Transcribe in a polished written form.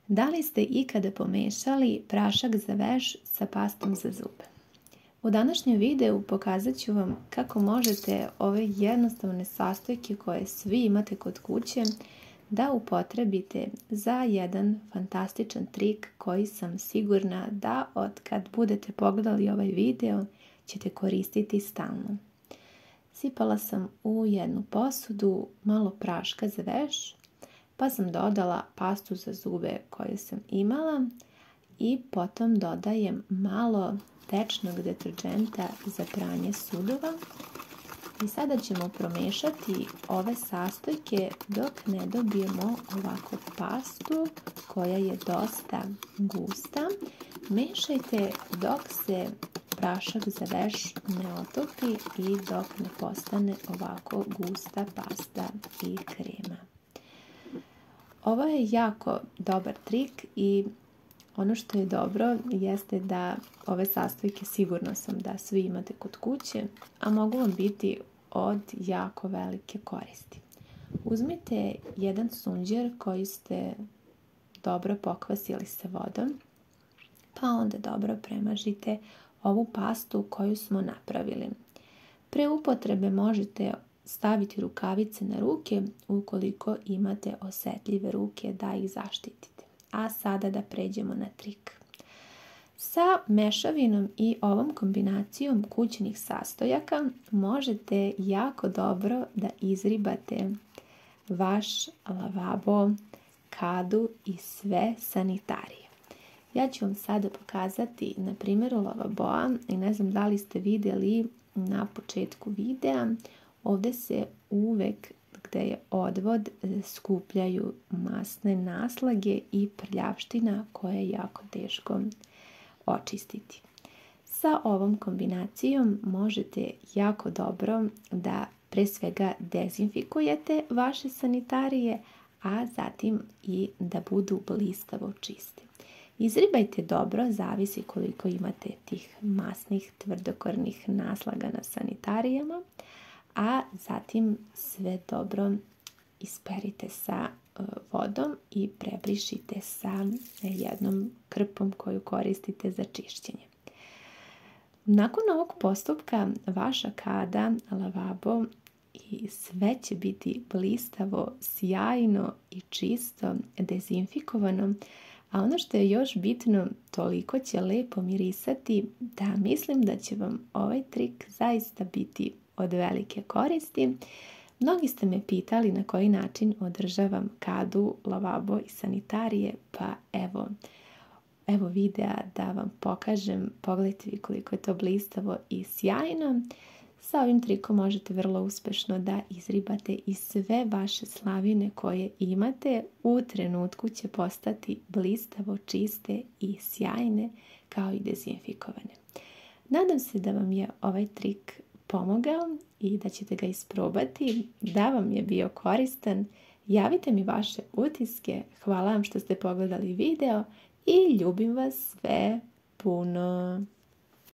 Da li ste ikada pomešali prašak za veš sa pastom za zube? U današnjem videu pokazat ću vam kako možete ove jednostavne sastojke koje svi imate kod kuće da upotrebite za jedan fantastičan trik koji sam sigurna da od kad budete pogledali ovaj video ćete koristiti stalno. Sipala sam u jednu posudu malo praška za veš, pa sam dodala pastu za zube koju sam imala i potom dodajem malo tečnog deterdženta za pranje sudova. I sada ćemo promešati ove sastojke dok ne dobijemo ovakvu pastu koja je dosta gusta. Mešajte dok se prašak za veš ne otopi i dok ne postane ovako gusta pasta i krema. Ovo je jako dobar trik i ono što je dobro jeste da ove sastojke sigurno sam da svi imate kod kuće, a mogu vam biti od jako velike koristi. Uzmite jedan sunđer koji ste dobro pokvasili sa vodom, pa onda dobro premažite ovu pastu koju smo napravili. Pre upotrebe možete staviti rukavice na ruke ukoliko imate osetljive ruke da ih zaštitite. A sada da pređemo na trik. Sa mešavinom i ovom kombinacijom kućnih sastojaka možete jako dobro da izribate vaš lavabo, kadu i sve sanitarije. Ja ću vam sada pokazati na primjeru lavaboa i ne znam da li ste vidjeli na početku videa, ovdje se uvek gdje je odvod skupljaju masne naslage i prljavština koja je jako teško očistiti. Sa ovom kombinacijom možete jako dobro da pre svega dezinfikujete vaše sanitarije, a zatim i da budu blistavo čiste. Izribajte dobro, zavisi koliko imate tih masnih tvrdokornih naslaga na sanitarijama, a zatim sve dobro isperite sa vodom i prebrišite sa jednom krpom koju koristite za čišćenje. Nakon ovog postupka vaša kada, lavabo i sve će biti blistavo, sjajno i čisto dezinfikovano, a ono što je još bitno, toliko će lepo mirisati da mislim da će vam ovaj trik zaista biti od velike koristi. Mnogi ste me pitali na koji način održavam kadu, lavabo i sanitarije, pa evo videa da vam pokažem. Pogledajte vi koliko je to blistavo i sjajno. Sa ovim trikom možete vrlo uspešno da izribate i sve vaše slavine koje imate. U trenutku će postati blistavo, čiste i sjajne kao i dezinfikovane. Nadam se da vam je ovaj trik pomogao i da ćete ga isprobati, da vam je bio koristan. Javite mi vaše utiske, hvala vam što ste pogledali video i ljubim vas sve puno.